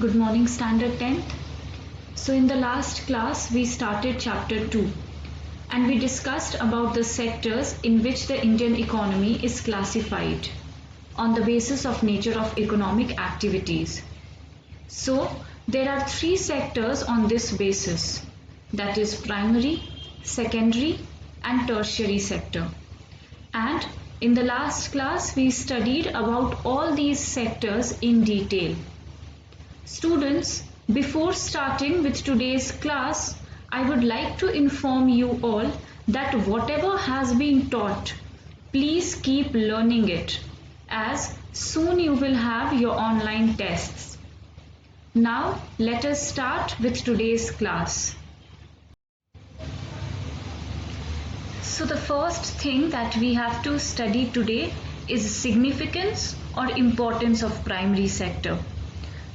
Good morning, Standard 10th. So in the last class, we started chapter 2 and we discussed about the sectors in which the Indian economy is classified on the basis of nature of economic activities. So there are three sectors on this basis, that is primary, secondary and tertiary sector. And in the last class, we studied about all these sectors in detail. Students, before starting with today's class, I would like to inform you all that whatever has been taught, please keep learning it, as soon you will have your online tests. Now, let us start with today's class. So the first thing that we have to study today is significance or importance of primary sector.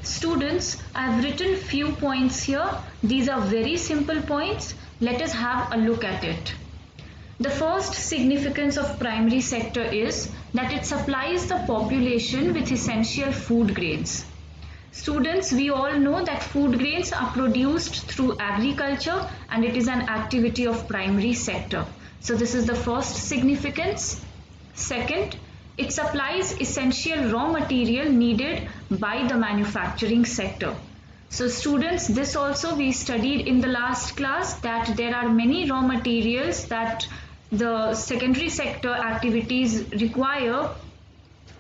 Students, I have written few points here. These are very simple points. Let us have a look at it. The first significance of primary sector is that it supplies the population with essential food grains. Students, we all know that food grains are produced through agriculture and it is an activity of primary sector. So this is the first significance. Second, it supplies essential raw material needed by the manufacturing sector. So students, this also we studied in the last class, that there are many raw materials that the secondary sector activities require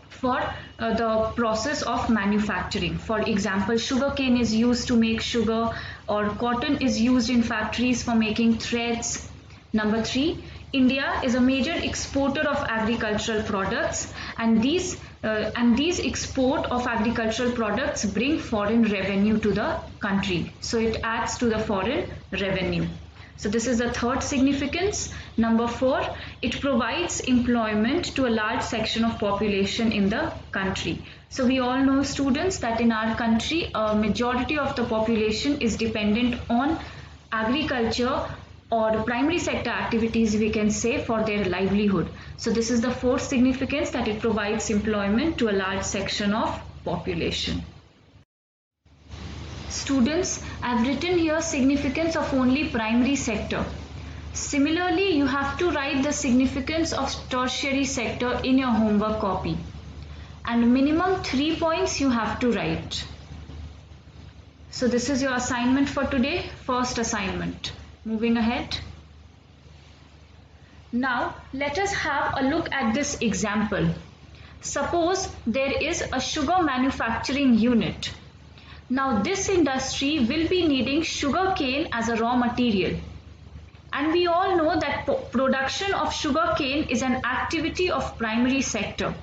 for the process of manufacturing. For example, sugarcane is used to make sugar, or cotton is used in factories for making threads. Number 3, India is a major exporter of agricultural products, and these export of agricultural products bring foreign revenue to the country. So it adds to the foreign revenue. So this is the third significance. Number 4, it provides employment to a large section of population in the country. So we all know, students, that in our country a majority of the population is dependent on agriculture or primary sector activities, we can say, for their livelihood. So this is the fourth significance, that it provides employment to a large section of population. Students, I have written here significance of only primary sector. Similarly, you have to write the significance of tertiary sector in your homework copy. And minimum 3 points you have to write. So this is your assignment for today, first assignment. Moving ahead. Now let us have a look at this example. Suppose there is a sugar manufacturing unit. Now this industry will be needing sugar cane as a raw material. And we all know that production of sugar cane is an activity of primary sector.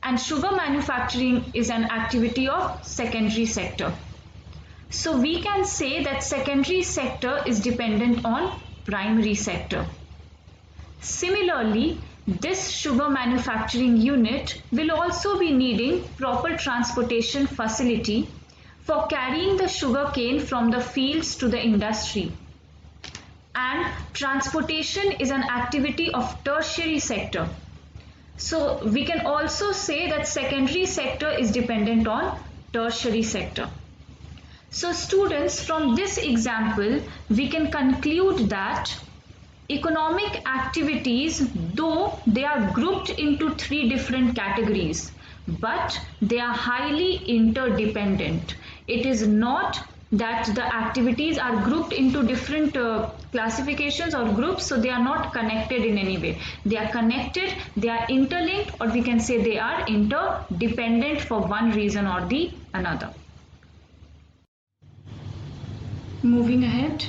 And sugar manufacturing is an activity of secondary sector. So we can say that secondary sector is dependent on primary sector. Similarly, this sugar manufacturing unit will also be needing proper transportation facility for carrying the sugar cane from the fields to the industry. And transportation is an activity of tertiary sector. So we can also say that secondary sector is dependent on tertiary sector. So students, from this example, we can conclude that economic activities, though they are grouped into 3 different categories, but they are highly interdependent. It is not that the activities are grouped into different classifications or groups, so they are not connected in any way. They are connected, they are interlinked, or we can say they are interdependent for one reason or the another. Moving ahead.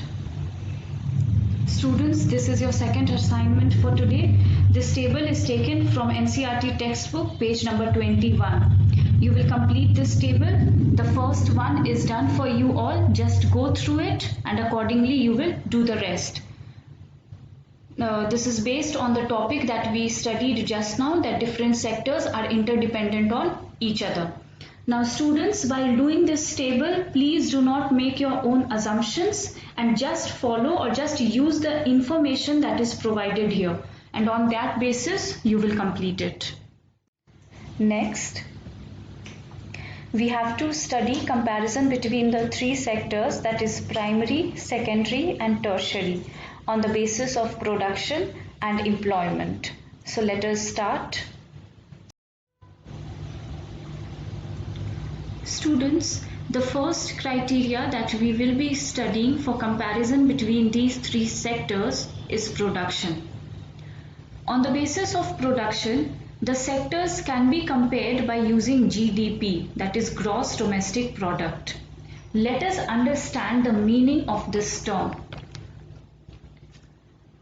Students, this is your second assignment for today. This table is taken from NCERT textbook, page number 21. You will complete this table. The first one is done for you all. Just go through it and accordingly you will do the rest. This is based on the topic that we studied just now, that different sectors are interdependent on each other. Now students, while doing this table, please do not make your own assumptions and just follow or just use the information that is provided here, and on that basis you will complete it. Next, we have to study comparison between the three sectors, that is primary, secondary and tertiary, on the basis of production and employment. So let us start. Students, the first criteria that we will be studying for comparison between these three sectors is production. On the basis of production, the sectors can be compared by using GDP, that is gross domestic product. Let us understand the meaning of this term.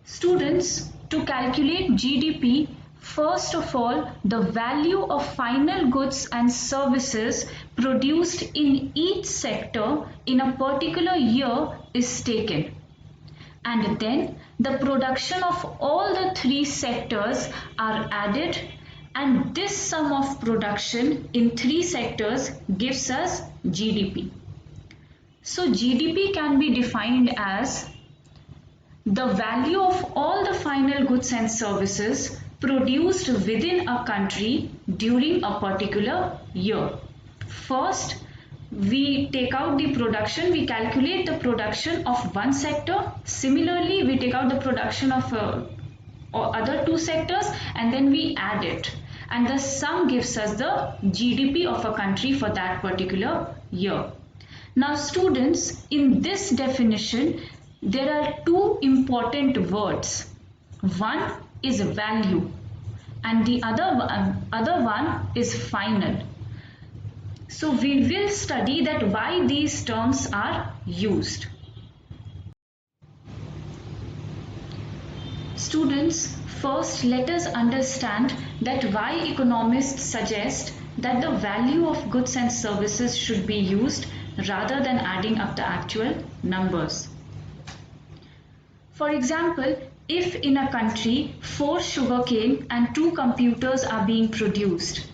Students, to calculate GDP, first of all, the value of final goods and services produced in each sector in a particular year is taken. And then the production of all the three sectors are added, and this sum of production in three sectors gives us GDP. So GDP can be defined as the value of all the final goods and services produced within a country during a particular year. First, we take out the production, we calculate the production of one sector. Similarly, we take out the production of other two sectors and then we add it. And the sum gives us the GDP of a country for that particular year. Now students, in this definition, there are two important words. One is value and the other one is final. So we will study that why these terms are used. Students, first let us understand that why economists suggest that the value of goods and services should be used rather than adding up the actual numbers. For example, if in a country 4 sugarcane and 2 computers are being produced,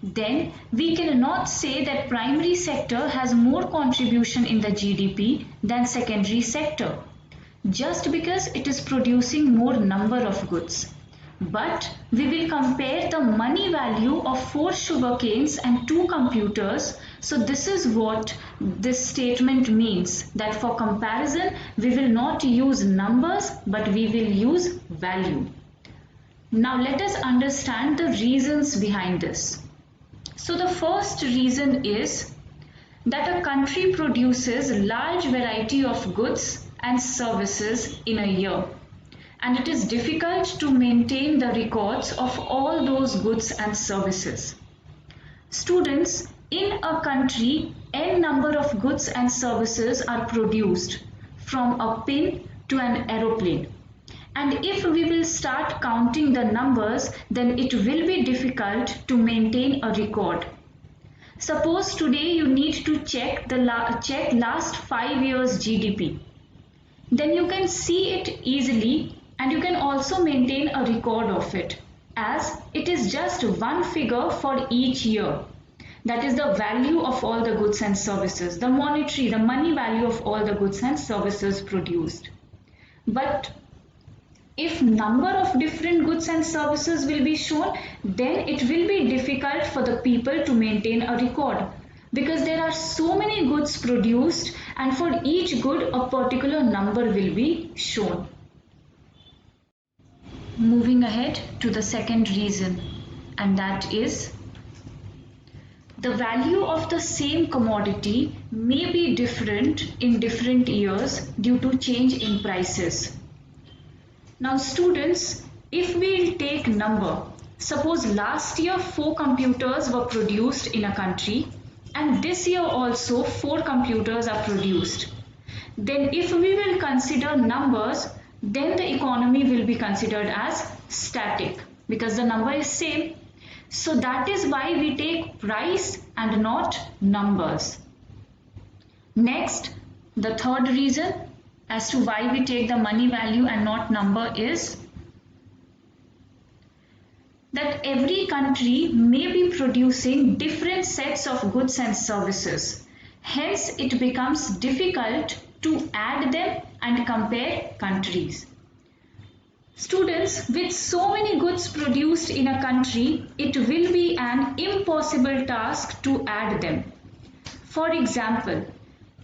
then we cannot say that primary sector has more contribution in the GDP than secondary sector, just because it is producing more number of goods. But we will compare the money value of 4 sugarcanes and 2 computers. So this is what this statement means, that for comparison we will not use numbers but we will use value. Now let us understand the reasons behind this. So the first reason is that a country produces large variety of goods and services in a year, and it is difficult to maintain the records of all those goods and services. Students, in a country, n number of goods and services are produced, from a pin to an aeroplane. And if we will start counting the numbers, then it will be difficult to maintain a record. Suppose today you need to check last 5 years GDP. Then you can see it easily and you can also maintain a record of it, as it is just one figure for each year. That is the value of all the goods and services, the money value of all the goods and services produced. But if number of different goods and services will be shown, then it will be difficult for the people to maintain a record, because there are so many goods produced and for each good a particular number will be shown. Moving ahead to the second reason, and that is the value of the same commodity may be different in different years due to change in prices. Now students, if we take number, suppose last year 4 computers were produced in a country and this year also 4 computers are produced. Then if we will consider numbers, then the economy will be considered as static because the number is same. So that is why we take price and not numbers. Next, the third reason as to why we take the money value and not number is that every country may be producing different sets of goods and services. Hence, it becomes difficult to add them and compare countries. Students, with so many goods produced in a country, it will be an impossible task to add them. For example,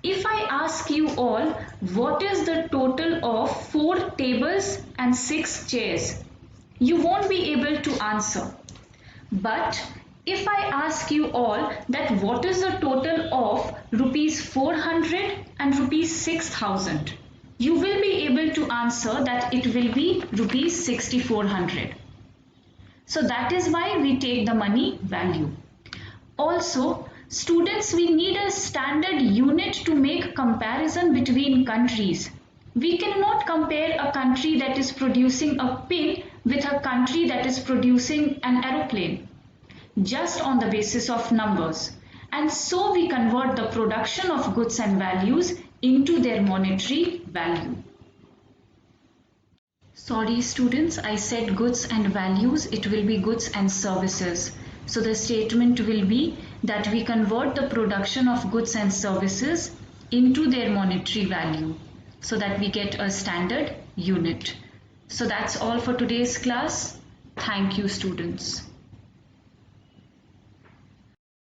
if I ask you all what is the total of 4 tables and 6 chairs, you won't be able to answer. But if I ask you all that what is the total of rupees 400 and rupees 6000, you will be able to answer that it will be rupees 6400. So that is why we take the money value. Also, students, we need a standard unit to make comparison between countries. We cannot compare a country that is producing a pin with a country that is producing an aeroplane just on the basis of numbers. And so we convert the production of goods and values into their monetary value. Sorry students, I said goods and values, it will be goods and services. So the statement will be that we convert the production of goods and services into their monetary value so that we get a standard unit. So that's all for today's class. Thank you students.